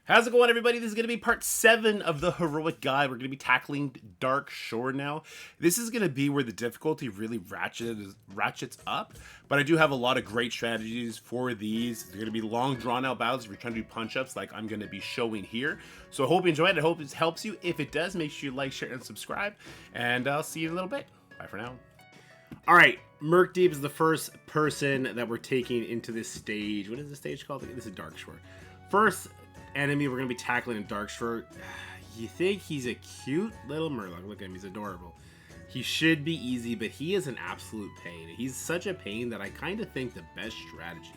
How's it going, everybody? This is going to be part 7 of the Heroic Guide. We're going to be tackling Darkshore now. This is going to be where the difficulty really ratchets up, but I do have a lot of great strategies for these. They're going to be long, drawn-out battles if you're trying to do punch-ups like I'm going to be showing here. So I hope you enjoy it. I hope it helps you. If it does, make sure you like, share, and subscribe, and I'll see you in a little bit. Bye for now. All right, Murkdeep is the first person that we're taking into this stage. What is the stage called? This is Darkshore. First enemy we're going to be tackling in Darkshore. You think he's a cute little Murloc. Look at him, he's adorable. He should be easy, but he is an absolute pain. He's such a pain that I kind of think the best strategy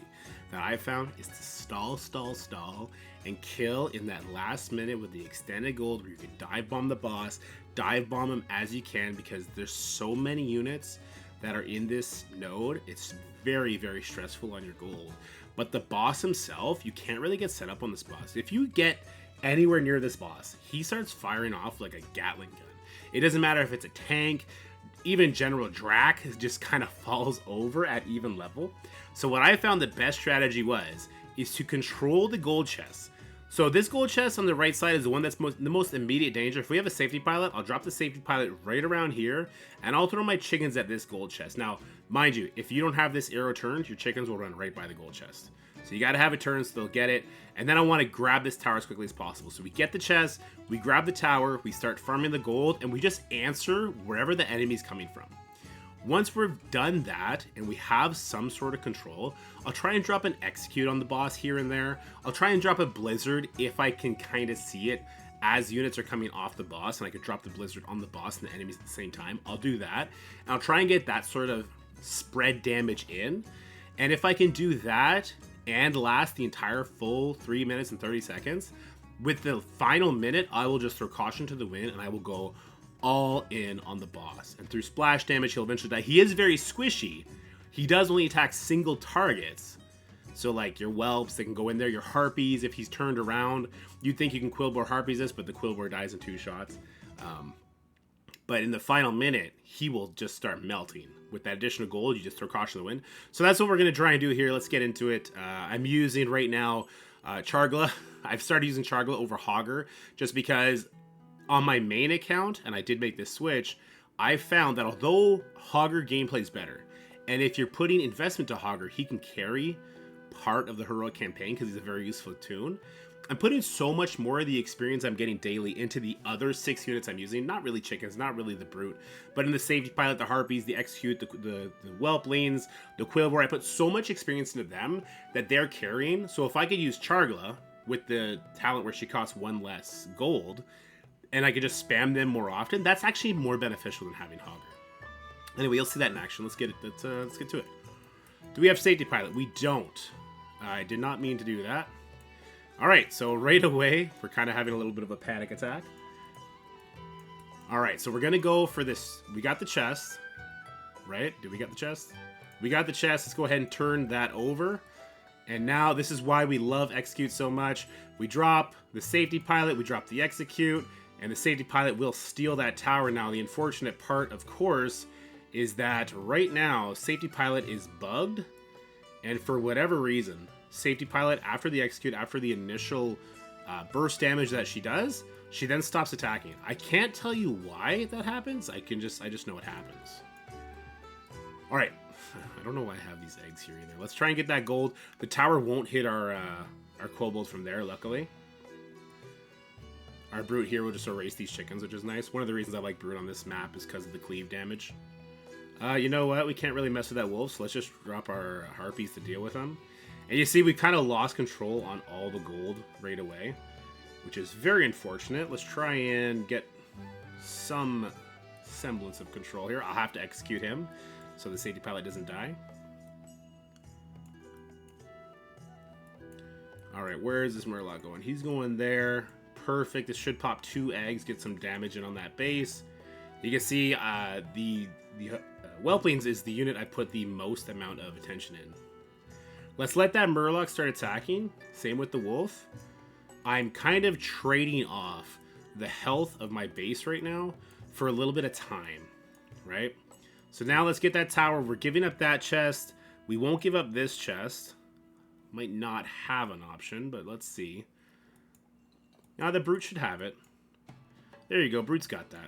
that I found is to stall, and kill in that last minute with the extended gold where you can dive bomb the boss, dive bomb him as you can, because there's so many units that are in this node. It's very, very stressful on your gold. But the boss himself, you can't really get set up on this boss. If you get anywhere near this boss, he starts firing off like a Gatling gun. It doesn't matter if it's a tank, even General Drac just kind of falls over at even level. So what I found the best strategy is to control the gold chest. So this gold chest on the right side is the one that's the most immediate danger. If we have a safety pilot, I'll drop the safety pilot right around here, and I'll throw my chickens at this gold chest. Now, mind you, if you don't have this arrow turned, your chickens will run right by the gold chest. So you got to have it turned so they'll get it. And then I want to grab this tower as quickly as possible. So we get the chest, we grab the tower, we start farming the gold, and we just answer wherever the enemy's coming from. Once we've done that and we have some sort of control, I'll try and drop an execute on the boss here and there. I'll try and drop a blizzard if I can kind of see it as units are coming off the boss, and I could drop the blizzard on the boss and the enemies at the same time. I'll do that, and I'll try and get that sort of spread damage in. And if I can do that and last the entire full 3 minutes and 30 seconds, with the final minute, I will just throw caution to the wind and I will go all in on the boss. And through splash damage, he'll eventually die. He is very squishy. He does only attack single targets. So like your whelps, they can go in there. Your harpies, if he's turned around, you'd think you can Quillbore harpies this, but the Quillbore dies in 2 shots. But in the final minute, he will just start melting. With that additional gold, you just throw caution to the wind. So that's what we're going to try and do here. Let's get into it. I'm using right now Chargla. I've started using Chargla over Hogger just because on my main account, and I did make this switch, I found that although Hogger gameplay is better, and if you're putting investment to Hogger, he can carry part of the heroic campaign because he's a very useful toon. I'm putting so much more of the experience I'm getting daily into the other 6 units I'm using. Not really chickens, not really the brute, but in the safety pilot, the harpies, the execute, the whelplings, the quillbore. I put so much experience into them that they're carrying. So if I could use Chargla with the talent where she costs 1 less gold, and I could just spam them more often, that's actually more beneficial than having Hogger. Anyway, you'll see that in action. Let's get to it. Do we have safety pilot? We don't. I did not mean to do that. Alright, so right away, we're kind of having a little bit of a panic attack. Alright, so we're going to go for this. We got the chest, right? Did we get the chest? We got the chest. Let's go ahead and turn that over. And now, this is why we love execute so much. We drop the safety pilot, we drop the execute, and the safety pilot will steal that tower. Now, the unfortunate part, of course, is that right now, safety pilot is bugged, and for whatever reason, safety pilot, after the execute, after the initial burst damage that she does, she then stops attacking. I can't tell you why that happens. I just know it happens. All right, I don't know why I have these eggs here either. Let's try and get that gold. The tower won't hit our kobolds from there, luckily. Our brute here will just erase these chickens, which is nice. One of the reasons I like brute on this map is because of the cleave damage. You know what? We can't really mess with that wolf, so let's just drop our harpies to deal with them. And you see, we kind of lost control on all the gold right away, which is very unfortunate. Let's try and get some semblance of control here. I'll have to execute him so the safety pilot doesn't die. Alright, where is this Murloc going? He's going there. Perfect. This should pop 2 eggs, get some damage in on that base. You can see the Whelplings is the unit I put the most amount of attention in. Let's let that Murloc start attacking. Same with the wolf. I'm kind of trading off the health of my base right now for a little bit of time, right? So now let's get that tower. We're giving up that chest. We won't give up this chest. Might not have an option, but let's see. Now the Brute should have it. There you go, Brute's got that.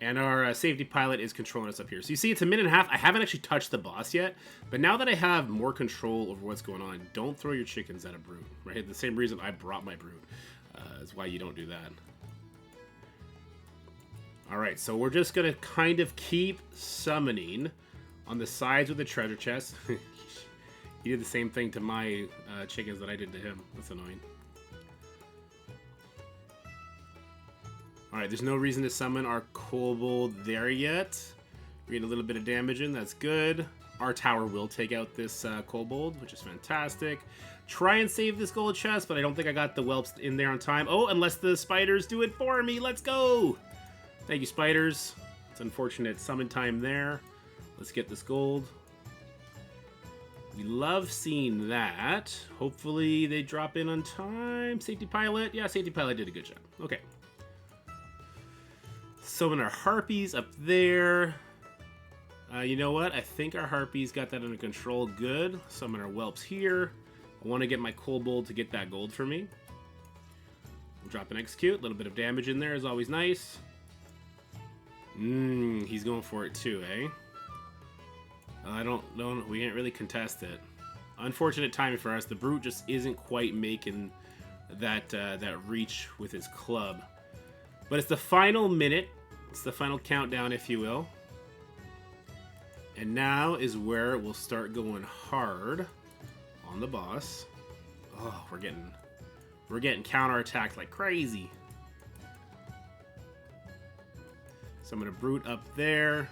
And our safety pilot is controlling us up here. So you see, it's a minute and a half. I haven't actually touched the boss yet, but now that I have more control over what's going on, don't throw your chickens at a Brute, right? The same reason I brought my Brute is why you don't do that. All right, so we're just gonna kind of keep summoning on the sides with the treasure chest. He did the same thing to my chickens that I did to him. That's annoying. Alright, there's no reason to summon our kobold there yet. We're getting a little bit of damage in, that's good. Our tower will take out this kobold, which is fantastic. Try and save this gold chest, but I don't think I got the whelps in there on time. Oh, unless the spiders do it for me, let's go! Thank you, spiders. It's unfortunate summon time there. Let's get this gold. We love seeing that. Hopefully they drop in on time. Safety pilot, yeah, safety pilot did a good job. Okay. Summon our harpies up there. You know what? I think our harpies got that under control. Good. Summon our whelps here. I want to get my kobold to get that gold for me. We'll drop and execute. A little bit of damage in there is always nice. He's going for it too, eh? I don't know. We can't really contest it. Unfortunate timing for us. The Brute just isn't quite making that that reach with his club. But it's the final minute. It's the final countdown, if you will. And now is where we'll start going hard on the boss. Oh, we're getting counterattacked like crazy. So I'm gonna Brute up there.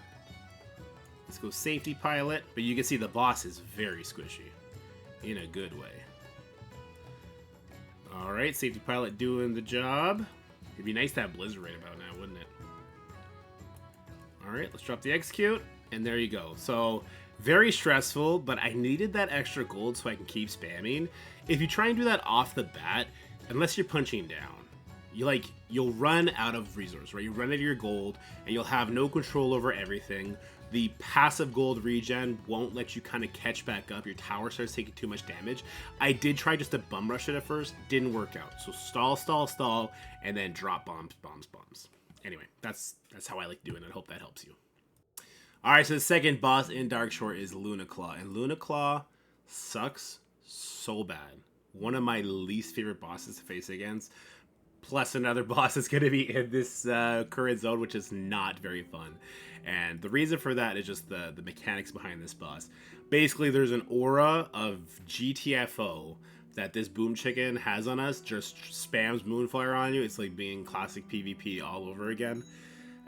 Let's go safety pilot. But you can see the boss is very squishy. In a good way. Alright, safety pilot doing the job. It'd be nice to have Blizzard right about now, wouldn't it? Alright, let's drop the execute. And there you go. So, very stressful, but I needed that extra gold so I can keep spamming. If you try and do that off the bat, unless you're punching down, you'll run out of resource, right? You run out of your gold, and you'll have no control over everything. The passive gold regen won't let you kind of catch back up. Your tower starts taking too much damage. I did try just to bum rush it at first. Didn't work out. So stall, stall, stall, and then drop bombs, bombs, bombs. Anyway, that's how I like doing it. I hope that helps you. Alright, so the second boss in Darkshore is Lunaclaw. And Lunaclaw sucks so bad. One of my least favorite bosses to face against. Plus another boss is going to be in this current zone, which is not very fun. And the reason for that is just the mechanics behind this boss. Basically, there's an aura of GTFO that this boom chicken has on us. Just spams Moonfire on you. It's like being classic PvP all over again.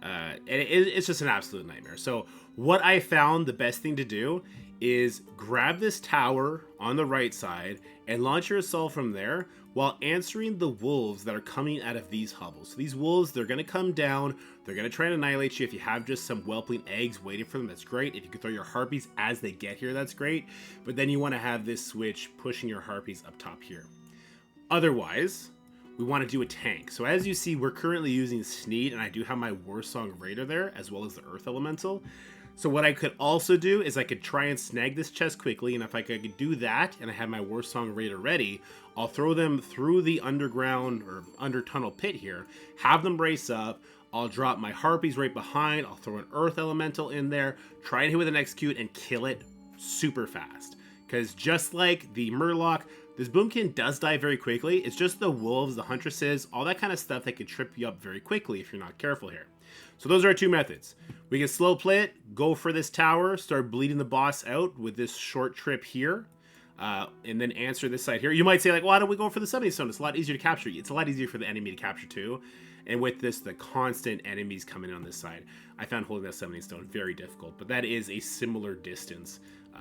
And it's just an absolute nightmare. So what I found the best thing to do is grab this tower on the right side and launch your assault from there while answering the wolves that are coming out of these hovels. So these wolves, they're going to come down, they're going to try and annihilate you. If you have just some whelping eggs waiting for them, that's great. If you can throw your harpies as they get here, that's great. But then you want to have this switch pushing your harpies up top here. Otherwise, we want to do a tank. So as you see, we're currently using Sneed, and I do have my Warsong Raider there, as well as the Earth Elemental. So what I could also do is I could try and snag this chest quickly, and if I could do that, and I have my Warsong Raider ready, I'll throw them through the underground or under tunnel pit here, have them brace up, I'll drop my Harpies right behind, I'll throw an Earth Elemental in there, try and hit with an Execute, and kill it super fast. Because just like the Murloc, this Boomkin does die very quickly. It's just the wolves, the huntresses, all that kind of stuff that could trip you up very quickly if you're not careful here. So those are our two methods. We can slow play it, go for this tower, start bleeding the boss out with this short trip here, and then answer this side here. You might say, like, why don't we go for the Summoning Stone? It's a lot easier to capture. It's a lot easier for the enemy to capture too. And with this, the constant enemies coming in on this side, I found holding that Summoning Stone very difficult. But that is a similar distance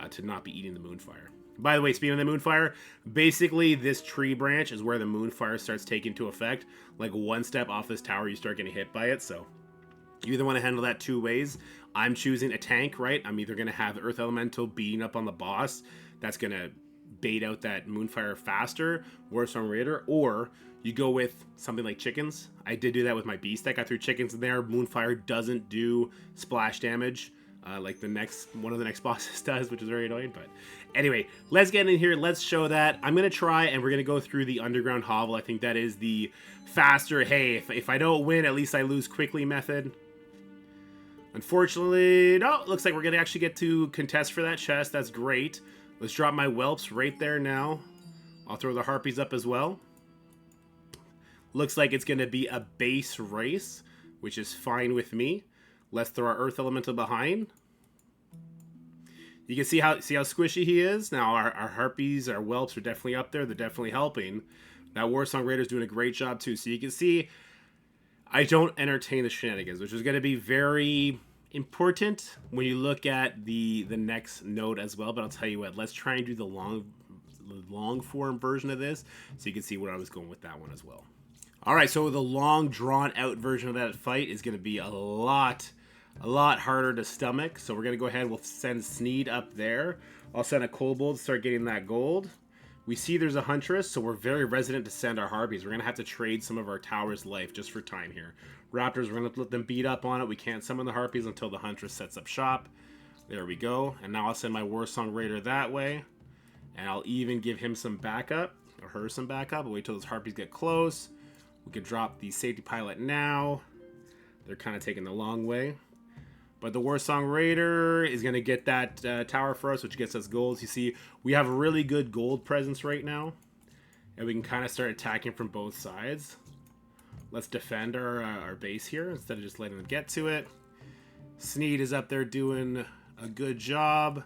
to not be eating the Moonfire. By the way, speaking of the Moonfire, basically this tree branch is where the Moonfire starts taking into effect. Like one step off this tower, you start getting hit by it, so you either want to handle that two ways. I'm choosing a tank, right? I'm either going to have the Earth Elemental beating up on the boss. That's going to bait out that Moonfire faster, Warsong Raider, or you go with something like chickens. I did do that with my Beast deck. I threw chickens in there. Moonfire doesn't do splash damage like one of the next bosses does, which is very annoying. But anyway, let's get in here. Let's show that. I'm going to try, and we're going to go through the underground hovel. I think that is the faster, hey, if I don't win, at least I lose quickly method. Unfortunately, no, it looks like we're going to actually get to contest for that chest. That's great. Let's drop my whelps right there now. I'll throw the harpies up as well. Looks like it's going to be a base race, which is fine with me. Let's throw our earth elemental behind. You can see how squishy he is. Now our harpies, our whelps are definitely up there. They're definitely helping. That Warsong Raider's doing a great job too. So you can see I don't entertain the shenanigans, which is going to be very important when you look at the next node as well. But I'll tell you what, let's try and do the long form version of this so you can see where I was going with that one as well. All right, so the long drawn out version of that fight is going to be a lot harder to stomach. So we're going to go ahead, we'll send Sneed up there. I'll send a Kobold to start getting that gold. We see there's a Huntress, so we're very resident to send our Harpies. We're going to have to trade some of our Tower's life just for time here. Raptors, we're going to let them beat up on it. We can't summon the Harpies until the Huntress sets up shop. There we go. And now I'll send my Warsong Raider that way. And I'll even give him some backup, or her some backup. I'll wait till those Harpies get close. We can drop the Safety Pilot now. They're kind of taking the long way. But the Warsong Raider is going to get that tower for us, which gets us golds. You see, we have a really good gold presence right now. And we can kind of start attacking from both sides. Let's defend our base here instead of just letting them get to it. Sneed is up there doing a good job.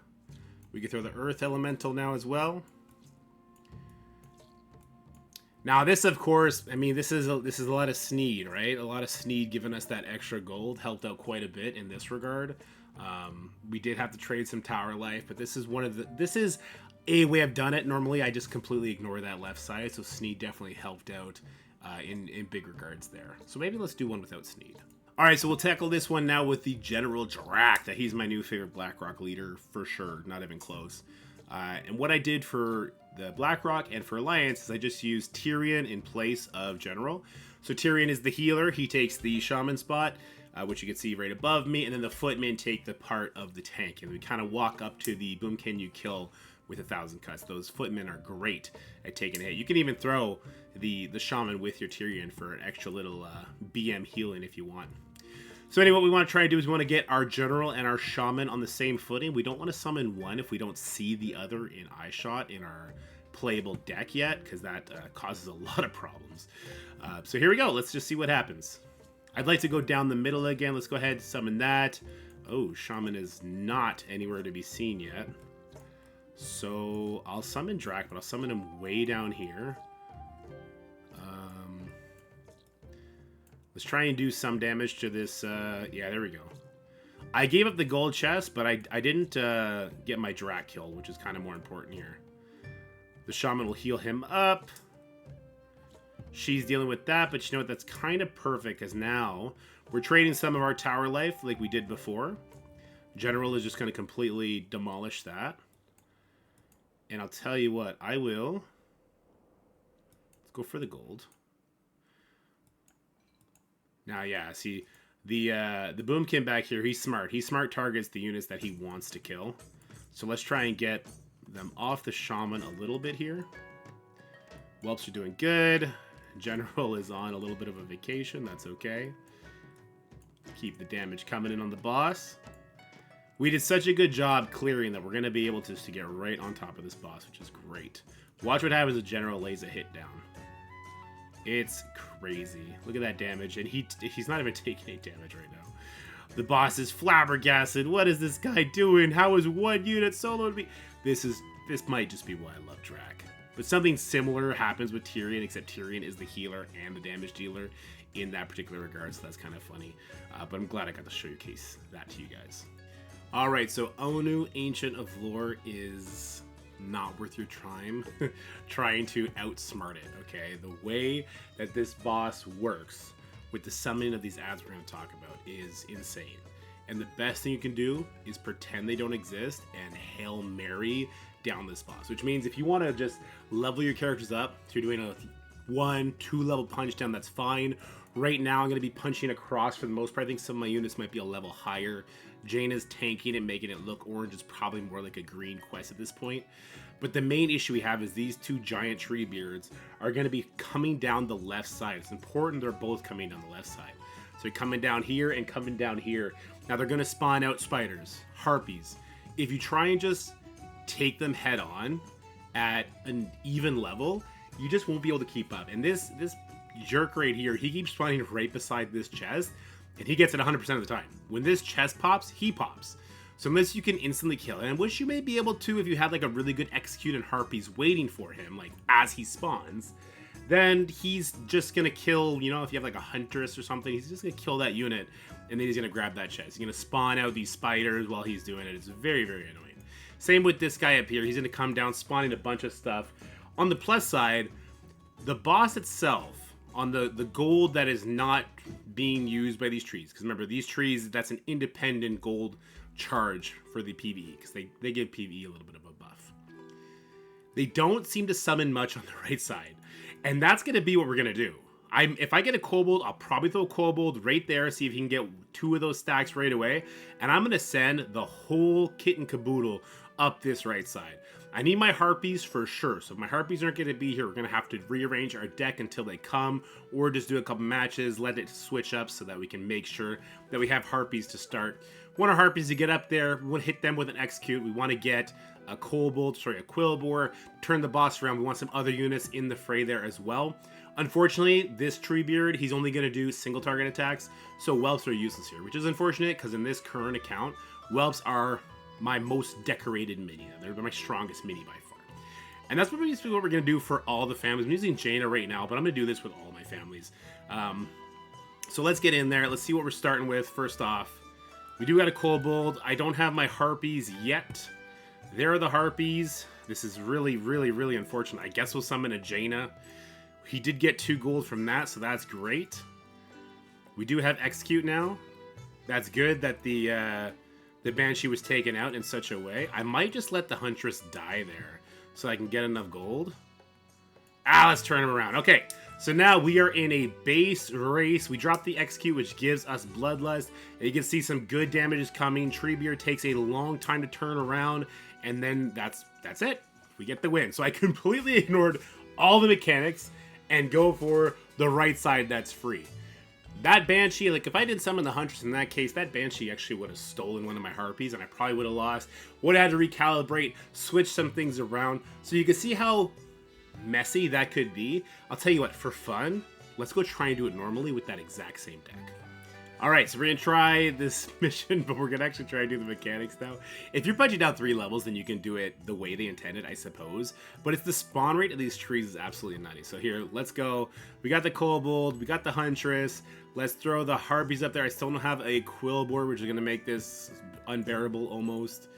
We can throw the Earth Elemental now as well. Now this, of course, I mean, this is a lot of Sneed, right? A lot of Sneed giving us that extra gold helped out quite a bit in this regard. We did have to trade some tower life, but this is a way I've done it. Normally, I just completely ignore that left side, so Sneed definitely helped out in big regards there. So maybe let's do one without Sneed. All right, so we'll tackle this one now with the General Drak. That he's my new favorite Blackrock leader for sure, not even close. And what I did for the Blackrock and for Alliance is I just used Tyrion in place of General. So Tyrion is the healer. He takes the Shaman spot, which you can see right above me, and then the Footmen take the part of the tank. And we kind of walk up to the Boom Can You Kill with 1,000 cuts. Those Footmen are great at taking a hit. You can even throw the Shaman with your Tyrion for an extra little BM healing if you want. So anyway, what we want to try and do is we want to get our General and our Shaman on the same footing. We don't want to summon one if we don't see the other in eyeshot in our playable deck yet, because that causes a lot of problems. So here we go. Let's just see what happens. I'd like to go down the middle again. Let's go ahead and summon that. Oh, Shaman is not anywhere to be seen yet. So I'll summon Drak, but I'll summon him way down here. Let's try and do some damage to this. Yeah, there we go. I gave up the gold chest, but I didn't get my Drak killed, which is kind of more important here. The Shaman will heal him up. She's dealing with that, but you know what? That's kind of perfect, because now we're trading some of our tower life like we did before. General is just going to completely demolish that. And I'll tell you what, I will. Let's go for the gold. Now, yeah, see, the Boomkin back here, he's smart. He smart targets the units that he wants to kill. So let's try and get them off the Shaman a little bit here. Whelps are doing good. General is on a little bit of a vacation. That's okay. Keep the damage coming in on the boss. We did such a good job clearing that we're going to be able to get right on top of this boss, which is great. Watch what happens if General lays a hit down. It's crazy. Look at that damage, and he's not even taking any damage right now. The boss is flabbergasted. What is this guy doing? How is one unit soloed me? This might just be why I love Drak. But something similar happens with Tyrion, except Tyrion is the healer and the damage dealer in that particular regard, so that's kind of funny. But I'm glad I got to showcase that to you guys. All right, so Onu, Ancient of Lore, is not worth your time trying to outsmart it, okay? The way that this boss works with the summoning of these ads we're going to talk about is insane. And the best thing you can do is pretend they don't exist and Hail Mary down this boss, which means if you want to just level your characters up, so you're doing a 1, 2 level punch down, that's fine. Right now, I'm going to be punching across for the most part. I think some of my units might be a level higher. Jaina's tanking it, making it look orange. It's probably more like a green quest at this point. But the main issue we have is these two giant tree beards are going to be coming down the left side. It's important they're both coming down the left side. So you're coming down here and coming down here. Now they're going to spawn out spiders, harpies. If you try and just take them head on at an even level, you just won't be able to keep up. And this jerk right here, he keeps spawning right beside this chest, and he gets it 100% of the time. When this chest pops, he pops. So unless you can instantly kill him, which you may be able to if you have like a really good executed harpies waiting for him, like as he spawns, then he's just gonna kill, you know, if you have like a huntress or something, he's just gonna kill that unit, and then he's gonna grab that chest. He's gonna spawn out these spiders while he's doing it. It's very, very annoying. Same with this guy up here. He's gonna come down spawning a bunch of stuff. On the plus side, the boss itself, on the gold that is not being used by these trees, because remember, these trees, that's an independent gold charge for the PvE, because they give PvE a little bit of a buff. They don't seem to summon much on the right side, and that's going to be what we're going to do. If I get a kobold, I'll probably throw a kobold right there, see if he can get 2 of those stacks right away, and I'm going to send the whole kit and caboodle up this right side. I need my harpies for sure, so if my harpies aren't going to be here, we're going to have to rearrange our deck until they come, or just do a couple matches, let it switch up so that we can make sure that we have harpies to start. We want our harpies to get up there, we want to hit them with an execute, we want to get a kobold, sorry, a quillbore, turn the boss around, we want some other units in the fray there as well. Unfortunately, this Treebeard, he's only going to do single target attacks, so whelps are useless here, which is unfortunate because in this current account, whelps are my most decorated mini. They're my strongest mini by far. And that's what we're going to do for all the families. I'm using Jaina right now, but I'm going to do this with all my families. So let's get in there. Let's see what we're starting with. First off, we do got a kobold. I don't have my harpies yet. There are the harpies. This is really, really, really unfortunate. I guess we'll summon a Jaina. He did get 2 gold from that, so that's great. We do have execute now. That's good that the Banshee was taken out in such a way. I might just let the Huntress die there so I can get enough gold. Let's turn him around. Okay, so now we are in a base race. We drop the execute, which gives us Bloodlust. And you can see some good damages coming. Treebeard takes a long time to turn around, and then that's it. We get the win. So I completely ignored all the mechanics and go for the right side that's free. That Banshee, like if I did summon the Huntress in that case, that Banshee actually would have stolen one of my Harpies and I probably would have lost. Would have had to recalibrate, switch some things around. So you can see how messy that could be. I'll tell you what, for fun, let's go try and do it normally with that exact same deck. Alright, so we're going to try this mission, but we're going to actually try and do the mechanics now. If you're punching down 3 levels, then you can do it the way they intended, I suppose. But it's the spawn rate of these trees is absolutely nutty. So here, let's go. We got the Kobold, we got the Huntress. Let's throw the Harpies up there. I still don't have a Quillbore, which is going to make this unbearable almost.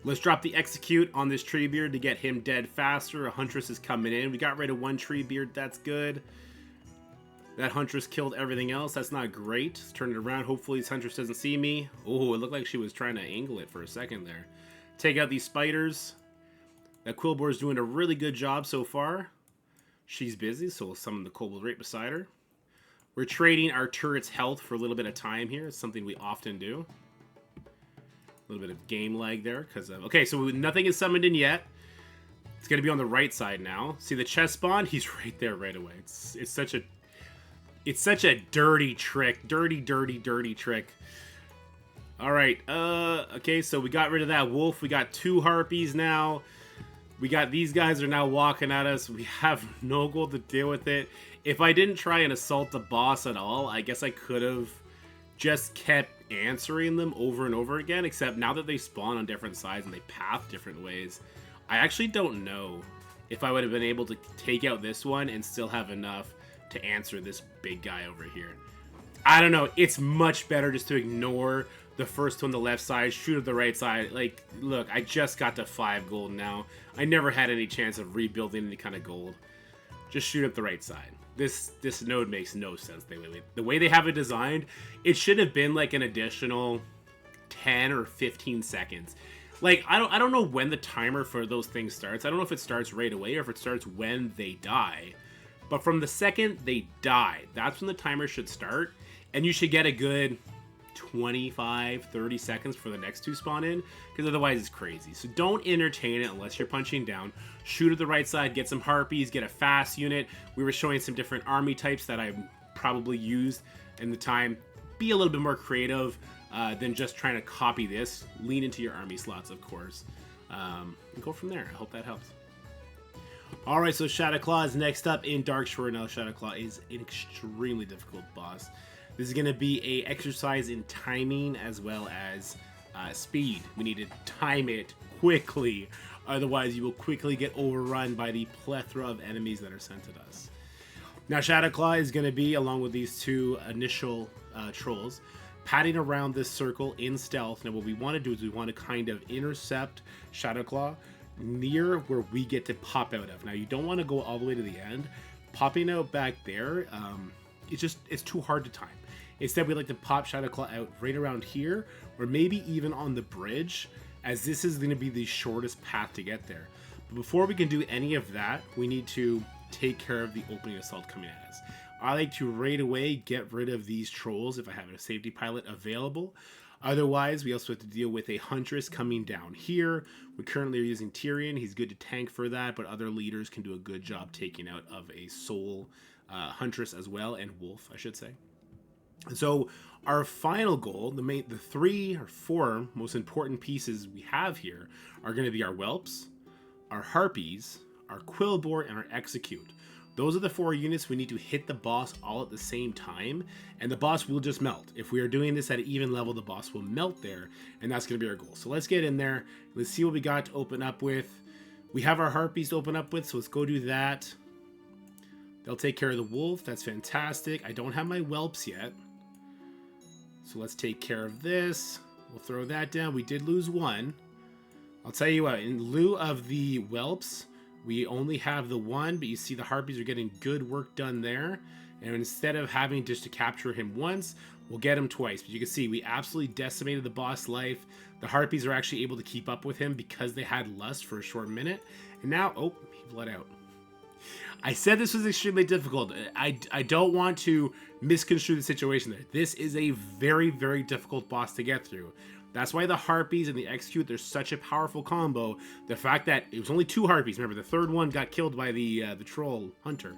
Let's drop the Execute on this Treebeard to get him dead faster. A Huntress is coming in. We got rid of 1 Treebeard, that's good. That Huntress killed everything else. That's not great. Let's turn it around. Hopefully this Huntress doesn't see me. Oh, it looked like she was trying to angle it for a second there. Take out these spiders. That Quillbore is doing a really good job so far. She's busy, so we'll summon the Kobold right beside her. We're trading our turret's health for a little bit of time here. It's something we often do. A little bit of game lag there. Okay, so nothing is summoned in yet. It's going to be on the right side now. See the chest spawn? He's right there right away. It's such a dirty trick. Dirty, dirty, dirty trick. Alright, okay, so we got rid of that wolf. We got 2 harpies now. We got these guys are now walking at us. We have no gold to deal with it. If I didn't try and assault the boss at all, I guess I could have just kept answering them over and over again, except now that they spawn on different sides and they path different ways, I actually don't know if I would have been able to take out this one and still have enough to answer this big guy over here. I don't know. It's much better just to ignore the first one on the left side, shoot at the right side. Like, look, I just got to 5 gold now. I never had any chance of rebuilding any kind of gold. Just shoot at the right side. This node makes no sense. The way they have it designed, it should have been like an additional 10 or 15 seconds. Like, I don't know when the timer for those things starts. I don't know if it starts right away or if it starts when they die. But from the second they die, that's when the timer should start. And you should get a good 25, 30 seconds for the next two spawn in, because otherwise it's crazy. So don't entertain it unless you're punching down. Shoot at the right side, get some harpies, get a fast unit. We were showing some different army types that I probably used in the time. Be a little bit more creative than just trying to copy this. Lean into your army slots, of course, and go from there. I hope that helps. Alright, so Shadowclaw is next up in Darkshore. Now Shadowclaw is an extremely difficult boss. This is going to be a exercise in timing as well as speed. We need to time it quickly, otherwise you will quickly get overrun by the plethora of enemies that are sent at us. Now Shadowclaw is going to be, along with these two initial trolls, padding around this circle in stealth. Now what we want to do is we want to kind of intercept Shadowclaw near where we get to pop out of. Now you don't want to go all the way to the end. Popping out back there, it's too hard to time. Instead, we like to pop Shadowclaw out right around here, or maybe even on the bridge, as this is going to be the shortest path to get there. But before we can do any of that, we need to take care of the opening assault coming at us. I like to right away get rid of these trolls if I have a safety pilot available. Otherwise, we also have to deal with a Huntress coming down here. We currently are using Tyrion. He's good to tank for that, but other leaders can do a good job taking out of a Soul Huntress as well, and Wolf, I should say. And so our final goal, the 3 or 4 most important pieces we have here are going to be our Whelps, our Harpies, our Quillboar, and our Execute. Those are the 4 units we need to hit the boss all at the same time, and the boss will just melt. If we are doing this at an even level, the boss will melt there, and that's going to be our goal. So let's get in there. Let's see what we got to open up with. We have our Harpies to open up with, so let's go do that. They'll take care of the Wolf. That's fantastic. I don't have my Whelps yet, so let's take care of this. We'll throw that down. We did lose 1. I'll tell you what, in lieu of the Whelps, we only have the 1, but you see the Harpies are getting good work done there. And instead of having just to capture him once, we'll get him twice. But you can see we absolutely decimated the boss life. The Harpies are actually able to keep up with him because they had Lust for a short minute. And now, oh, he bled out. I said this was extremely difficult. I don't want to misconstrue the situation there. This is a very, very difficult boss to get through. That's why the Harpies and the Execute, they're such a powerful combo. The fact that it was only 2 Harpies, remember, the third one got killed by the Troll Hunter.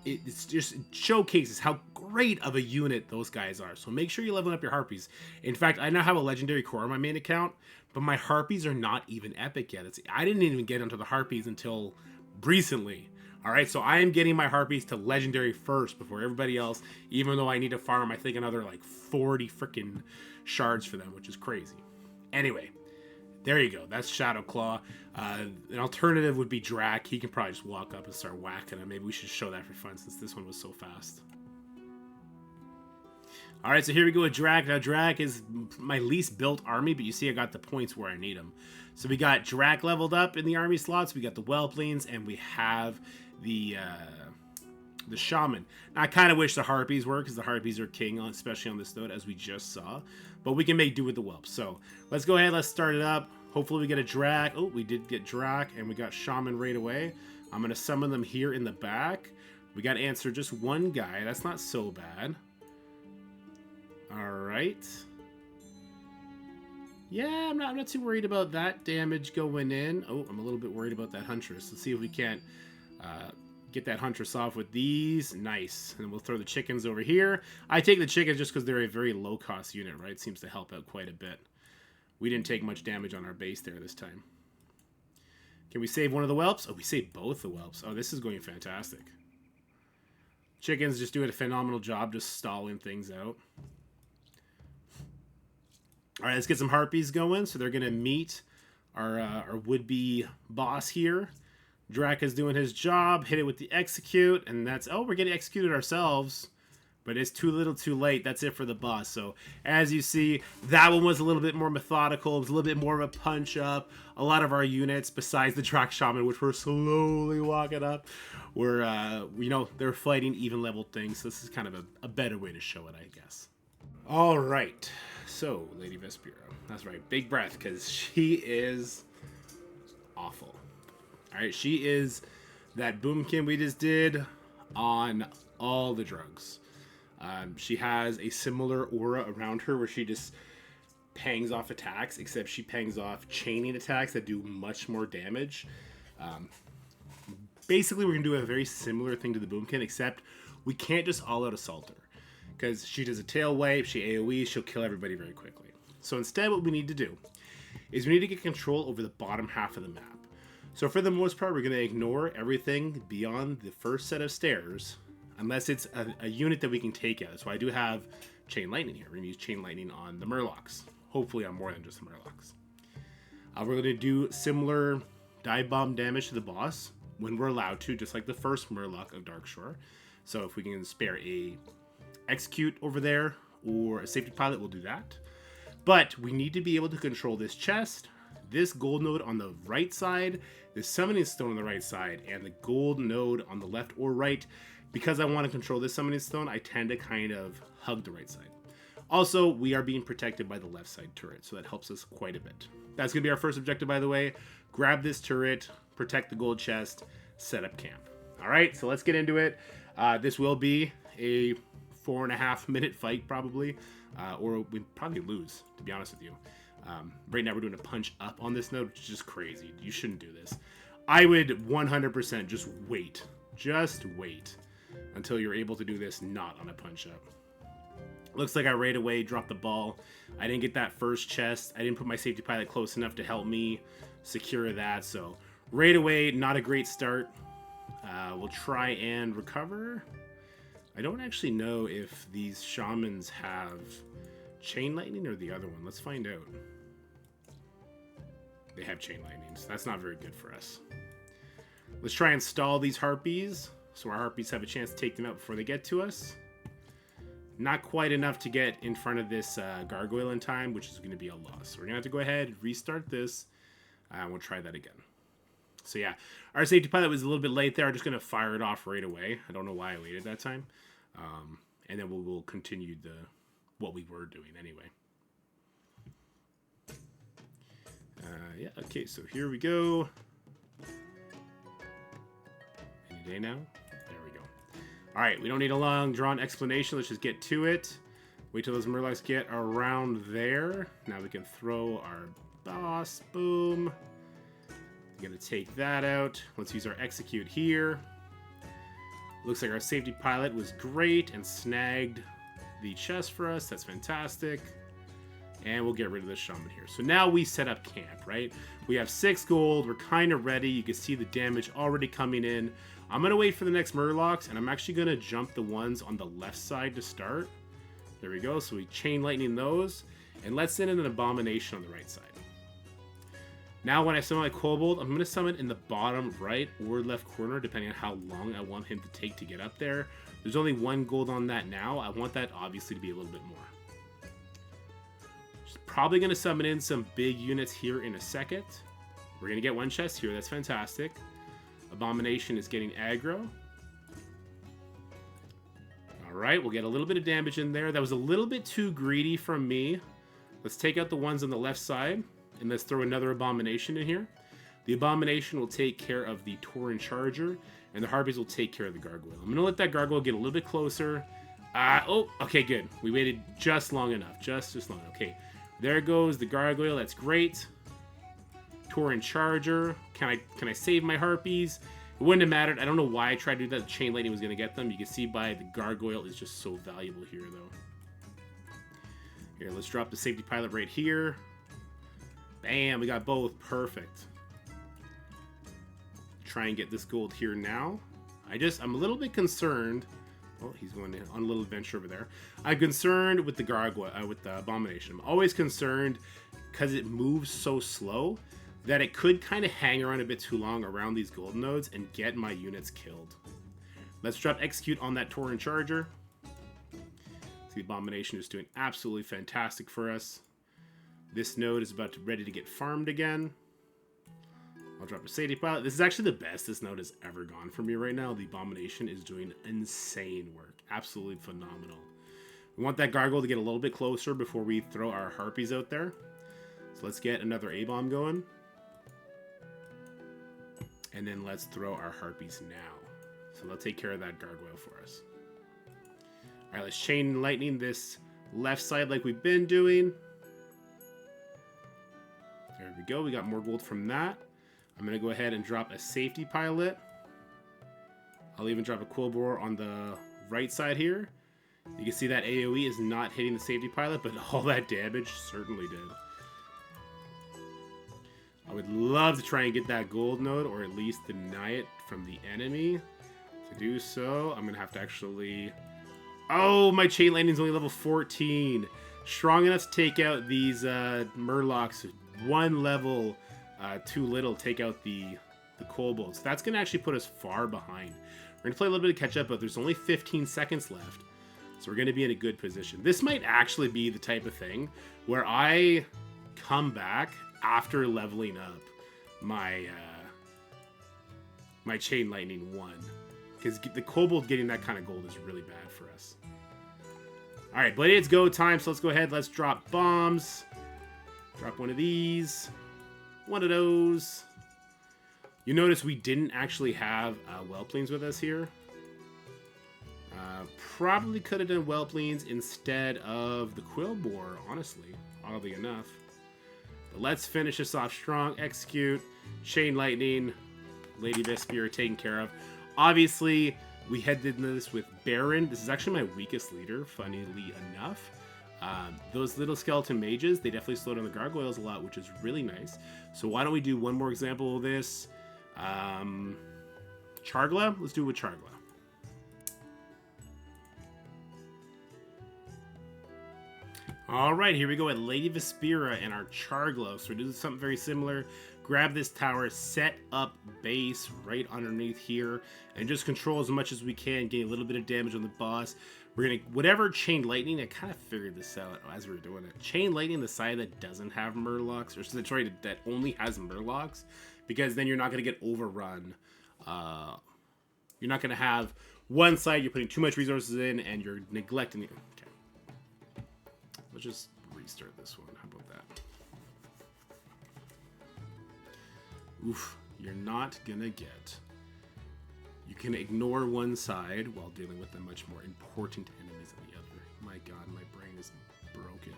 It just showcases how great of a unit those guys are. So make sure you level up your Harpies. In fact, I now have a Legendary Core on my main account, but my Harpies are not even epic yet. I didn't even get into the Harpies until recently. Alright, so I am getting my Harpies to Legendary first before everybody else, even though I need to farm, I think, another like 40 freaking shards for them, which is crazy. Anyway, there you go. That's Shadowclaw. An alternative would be Drac. He can probably just walk up and start whacking him. Maybe we should show that for fun since this one was so fast. Alright, so here we go with Drac. Now, Drac is my least built army, but you see I got the points where I need them. So we got Drac leveled up in the army slots, we got the Whelplings, and we have the Shaman. Now, I kind of wish the Harpies were, because the Harpies are king, especially on this node, as we just saw. But we can make do with the Whelps. So let's go ahead, let's start it up. Hopefully we get a Drac. Oh, we did get Drac, and we got Shaman right away. I'm going to summon them here in the back. We got to answer just 1 guy. That's not so bad. Alright. Yeah, I'm not too worried about that damage going in. Oh, I'm a little bit worried about that Huntress. Let's see if we can't get that Huntress off with these. Nice. And we'll throw the chickens over here. I take the chickens just because they're a very low-cost unit, right? Seems to help out quite a bit. We didn't take much damage on our base there this time. Can we save one of the Whelps? Oh, we saved both the Whelps. Oh, this is going fantastic. Chickens just doing a phenomenal job just stalling things out. Alright, let's get some Harpies going. So they're going to meet our would-be boss here. Drac is doing his job. Hit it with the Execute. And that's... Oh, we're getting executed ourselves. But it's too little too late. That's it for the boss. So, as you see, that one was a little bit more methodical. It was a little bit more of a punch-up. A lot of our units, besides the Drac Shaman, which we're slowly walking up, were, you know, they're fighting even-leveled things. So this is kind of a better way to show it, I guess. All right. So, Lady Vespira. That's right. Big breath, because she is awful. All right, she is that boomkin we just did. on all the drugs. She has a similar aura around her where she just pangs off attacks, except she pangs off chaining attacks that do much more damage. Basically, we're going to do a very similar thing to the Boomkin, except we can't just all-out assault her. Because she does a tail wipe, she AoE, she'll kill everybody very quickly. So instead, what we need to do is we need to get control over the bottom half of the map. So for the most part, we're going to ignore everything beyond the first set of stairs, unless it's a unit that we can take out. So I do have Chain Lightning here. We're going to use Chain Lightning on the Murlocs. Hopefully on more than just the Murlocs. We're going to do similar dive bomb damage to the boss when we're allowed to, just like the first Murloc of Darkshore. So if we can spare a execute over there or a safety pilot, we'll do that. But we need to be able to control this chest, this gold node on the right side, this summoning stone on the right side, and the gold node on the left or right. Because I want to control this summoning stone, I tend to kind of hug the right side. Also, we are being protected by the left side turret, so that helps us quite a bit. That's going to be our first objective, by the way. Grab this turret, protect the gold chest, set up camp. All right, so let's get into it. This will be a 4.5 minute fight, probably, or we'd probably lose, to be honest with you. Right now, we're doing a punch up on this node, which is just crazy. You shouldn't do this. I would 100% just wait. Just wait until you're able to do this not on a punch up. Looks like I right away dropped the ball. I didn't get that first chest. I didn't put my safety pilot close enough to help me secure that. So right away, not a great start. We'll try and recover. I don't actually know if these shamans have Chain Lightning or the other one. Let's find out. They have Chain Lightning, so that's not very good for us. Let's try and stall these harpies, so our harpies have a chance to take them out before they get to us. Not quite enough to get in front of this gargoyle in time, which is going to be a loss. So we're going to have to go ahead, restart this, and we'll try that again. So yeah, our safety pilot was a little bit late there. I'm just going to fire it off right away. I don't know why I waited that time. And then we'll continue what we were doing anyway. Yeah, okay, so here we go. Any day now? There we go. All right, we don't need a long drawn explanation. Let's just get to it. Wait till those Murlocs get around there. Now we can throw our boss. Boom. We're gonna take that out. Let's use our execute here. Looks like our safety pilot was great and snagged the chest for us. That's fantastic. And we'll get rid of the shaman here. So now we set up camp, right? We have 6 gold. We're kind of ready. You can see the damage already coming in. I'm going to wait for the next Murlocs, and I'm actually going to jump the ones on the left side to start. There we go. So we chain lightning those. And let's send in an abomination on the right side. Now when I summon my kobold, I'm going to summon in the bottom right or left corner, depending on how long I want him to take to get up there. There's only 1 gold on that now. I want that obviously to be a little bit more. Probably going to summon in some big units here in a second. We're going to get 1 chest here. That's fantastic. Abomination is getting aggro. Alright, we'll get a little bit of damage in there. That was a little bit too greedy from me. Let's take out the ones on the left side. And let's throw another Abomination in here. The Abomination will take care of the Tauren Charger. And the Harpies will take care of the Gargoyle. I'm going to let that Gargoyle get a little bit closer. Oh, okay, good. We waited just long enough. Just long enough. Okay. There goes the Gargoyle. That's great. Tauren Charger. Can I save my Harpies? It wouldn't have mattered. I don't know why I tried to do that. Chain Lightning was going to get them. You can see by the Gargoyle is just so valuable here, though. Here, let's drop the safety pilot right here. Bam, we got both. Perfect. Try and get this gold here now. I'm a little bit concerned. Oh, he's going on a little adventure over there. I'm concerned with the Gargoyle, with the Abomination. I'm always concerned because it moves so slow that it could kind of hang around a bit too long around these gold nodes and get my units killed. Let's drop execute on that Tauren Charger. So the Abomination is doing absolutely fantastic for us. This node is ready to get farmed again. I'll drop a safety pilot. This is actually the best this node has ever gone for me right now. The Abomination is doing insane work. Absolutely phenomenal. We want that Gargoyle to get a little bit closer before we throw our Harpies out there. So let's get another A-bomb going. And then let's throw our Harpies now. So they'll take care of that gargoyle for us. All right, let's chain lightning this left side like we've been doing. There we go. We got more gold from that. I'm going to go ahead and drop a safety pilot. I'll even drop a Quillbore on the right side here. You can see that AoE is not hitting the safety pilot, but all that damage certainly did. I would love to try and get that gold node, or at least deny it from the enemy. To do so, I'm going to have to actually... Oh, my chain lightning's only level 14. Strong enough to take out these Murlocs. One level too little to take out the kobolds. That's going to actually put us far behind. We're going to play a little bit of catch up, but there's only 15 seconds left. So we're going to be in a good position. This might actually be the type of thing where I come back after leveling up my my chain lightning 1. Because the kobold getting that kind of gold is really bad for us. Alright, Blade it's go time, so let's go ahead. Let's drop bombs. Drop one of these. One of those. You notice we didn't actually have Whelplings with us here. Probably could have done Whelplings instead of the Quillbore, honestly. Oddly enough. But let's finish this off strong. Execute. Chain Lightning. Lady Vespira taken care of. Obviously, we head into this with Baron. This is actually my weakest leader, funnily enough. Those little skeleton mages, they definitely slow down the gargoyles a lot, which is really nice. So why don't we do one more example of this? Chargla? Let's do it with Chargla. Alright, here we go with Lady Vespira and our Chargla. So we're doing something very similar. Grab this tower, set up base right underneath here, and just control as much as we can, getting a little bit of damage on the boss. We're going to, whatever chain lightning, I kind of figured this out as we were doing it. Chain lightning the side that doesn't have Murlocs, or sorry, that only has Murlocs, because then you're not going to get overrun. You're not going to have one side you're putting too much resources in, and you're neglecting the... Okay. Let's just restart this one. How about that? Oof, you're not gonna get... You can ignore one side while dealing with the much more important enemies on the other. My god, my brain is broken.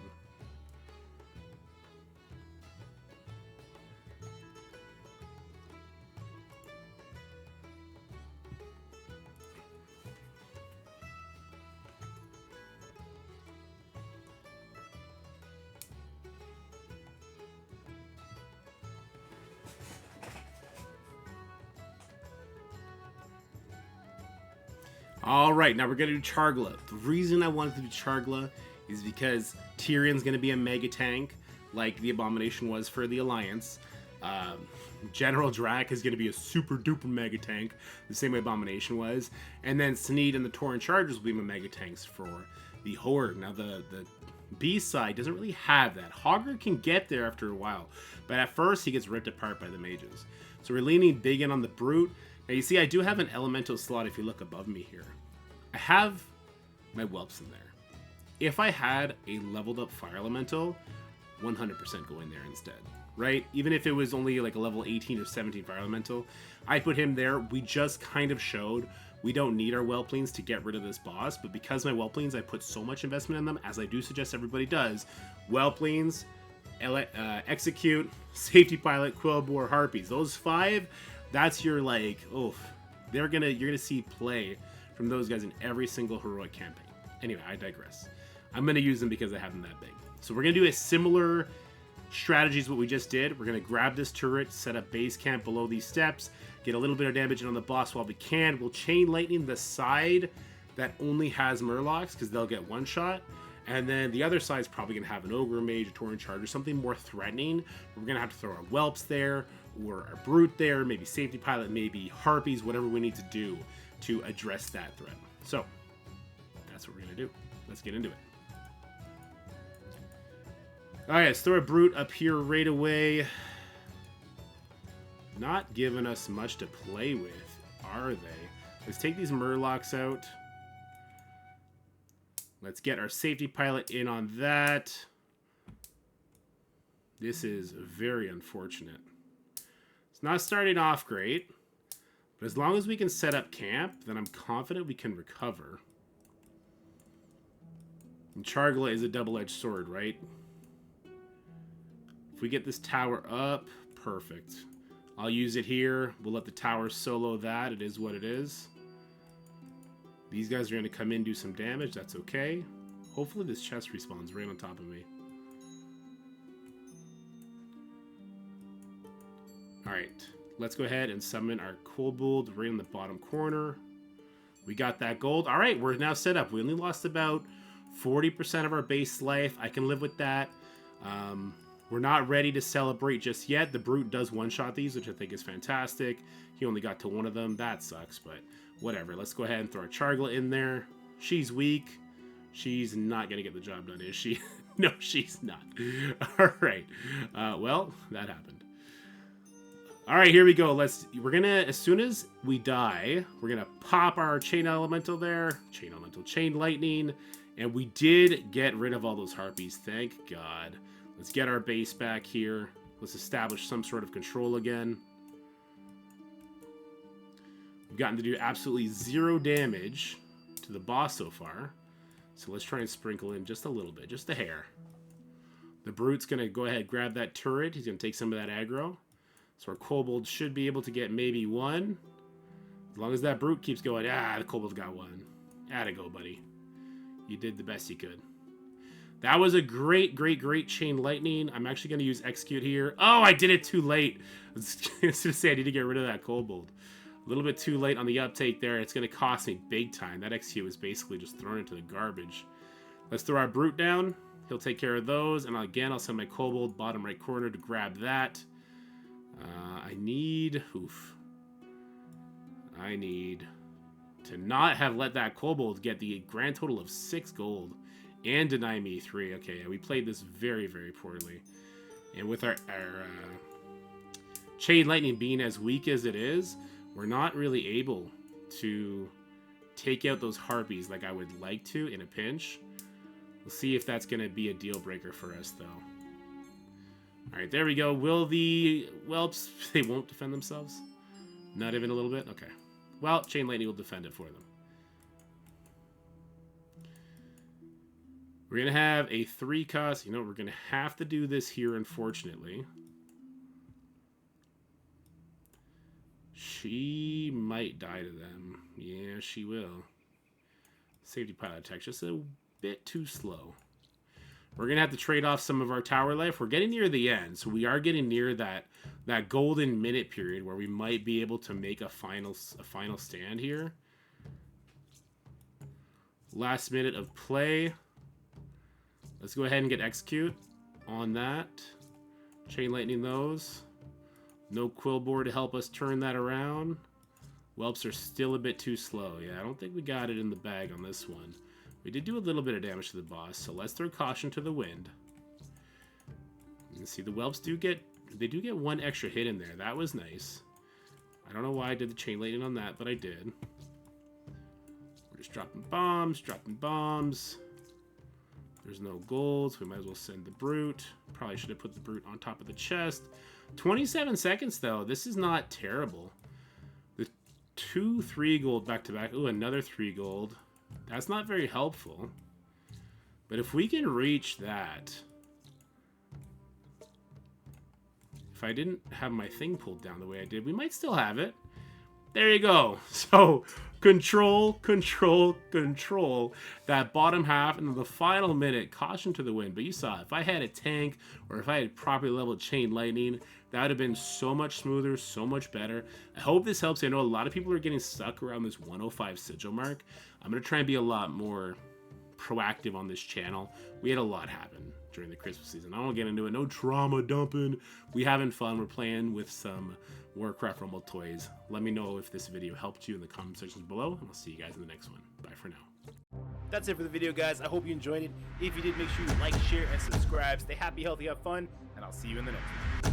Alright, now we're going to do Chargla. The reason I wanted to do Chargla is because Tyrion's going to be a mega tank, like the Abomination was for the Alliance. General Drac is going to be a super duper mega tank, the same way Abomination was. And then Sneed and the Tauren Chargers will be mega tanks for the Horde. Now the B side doesn't really have that. Hogger can get there after a while, but at first he gets ripped apart by the mages. So we're leaning big in on the Brute. Now you see I do have an elemental slot if you look above me here. I have my whelps in there. If I had a leveled up fire elemental, 100% go in there instead, right? Even if it was only like a level 18 or 17 fire elemental, I put him there. We just kind of showed we don't need our whelplings to get rid of this boss, but because my whelplings, I put so much investment in them, as I do suggest everybody does. Whelplings, execute, safety pilot, Quillbore, harpies. Those 5, that's your like, oof. You're gonna see play from those guys in every single heroic campaign. Anyway, I digress. I'm gonna use them because I have them that big. So we're gonna do a similar strategy as what we just did. We're gonna grab this turret, set up base camp below these steps, get a little bit of damage in on the boss while we can. We'll chain lightning the side that only has Murlocs because they'll get one shot. And then the other side's probably going to have an Ogre Mage, a Tauren Charger, something more threatening. We're going to have to throw our Whelps there, or our Brute there, maybe Safety Pilot, maybe Harpies, whatever we need to do to address that threat. So, that's what we're going to do. Let's get into it. Alright, let's throw a Brute up here right away. Not giving us much to play with, are they? Let's take these Murlocs out. Let's get our Safety Pilot in on that. This is very unfortunate. It's not starting off great, But as long as we can set up camp, then I'm confident we can recover. And Chargla is a double-edged sword, right? If we get this tower up, perfect. I'll use it here. We'll let the tower solo that. It is what it is. These guys are going to come in and do some damage. That's okay. Hopefully this chest respawns right on top of me. Alright. Let's go ahead and summon our kobold right in the bottom corner. We got that gold. Alright, we're now set up. We only lost about 40% of our base life. I can live with that. We're not ready to celebrate just yet. The Brute does one-shot these, which I think is fantastic. He only got to one of them. That sucks, but whatever. Let's go ahead and throw our Chargla in there. She's weak. She's not going to get the job done, is she? No, she's not. Alright. Well, that happened. Alright, here we go. We're going to, as soon as we die, we're going to pop our Chain Elemental there. Chain Lightning. And we did get rid of all those harpies. Thank God. Let's get our base back here. Let's establish some sort of control again. We've gotten to do absolutely 0 damage to the boss so far. So let's try and sprinkle in just a little bit, just a hair. The Brute's going to go ahead and grab that turret. He's going to take some of that aggro. So our Kobold should be able to get maybe 1. As long as that Brute keeps going. Ah, the Kobold's got 1. Atta go, buddy. You did the best you could. That was a great Chain Lightning. I'm actually going to use Execute here. Oh, I did it too late. I was going to say I need to get rid of that Kobold. A little bit too late on the uptake there. It's going to cost me big time. That Execute was basically just thrown into the garbage. Let's throw our Brute down. He'll take care of those. And again, I'll send my Kobold bottom right corner to grab that. I need to not have let that Kobold get the grand total of 6 gold and deny me 3. Okay, yeah, we played this very poorly. And with our Chain Lightning being as weak as it is, we're not really able to take out those harpies like I would like to in a pinch. We'll see if that's going to be a deal breaker for us, though. Alright, there we go. Will the whelps... They won't defend themselves? Not even a little bit? Okay. Well, Chain Lightning will defend it for them. We're going to have a 3 cost. You know, we're going to have to do this here, unfortunately. She might die to them. Yeah, she will. Safety pilot attack. Just a bit too slow. We're going to have to trade off some of our tower life. We're getting near the end, so we are getting near that golden minute period where we might be able to make a final stand here. Last minute of play. Let's go ahead and get Execute on that. Chain Lightning those. No Quillboar to help us turn that around. Whelps are still a bit too slow. Yeah, I don't think we got it in the bag on this one. We did do a little bit of damage to the boss, so let's throw caution to the wind. You can see the Whelps do get 1 extra hit in there. That was nice. I don't know why I did the Chain Lightning on that, but I did. We're just dropping bombs. There's no gold, so we might as well send the Brute. Probably should have put the Brute on top of the chest. 27 seconds, though. This is not terrible. The 2 3 gold back-to-back. Ooh, another 3 gold. That's not very helpful. But if we can reach that... If I didn't have my thing pulled down the way I did, we might still have it. There you go. So, control that bottom half, and then the final minute, caution to the wind. But you saw, if I had a tank, or if I had properly leveled Chain Lightning, that would have been so much smoother, so much better. I hope this helps. I know a lot of people are getting stuck around this 105 sigil mark. I'm going to try and be a lot more proactive on this channel. We had a lot happen during the Christmas season. I don't get into it. No trauma dumping. We having fun. We're playing with some Warcraft Rumble toys. Let me know if this video helped you in the comment sections below, and I'll see you guys in the next one. Bye for now. That's it for the video, guys. I hope you enjoyed it. If you did, make sure you like, share, and subscribe. Stay happy, healthy, have fun, and I'll see you in the next one.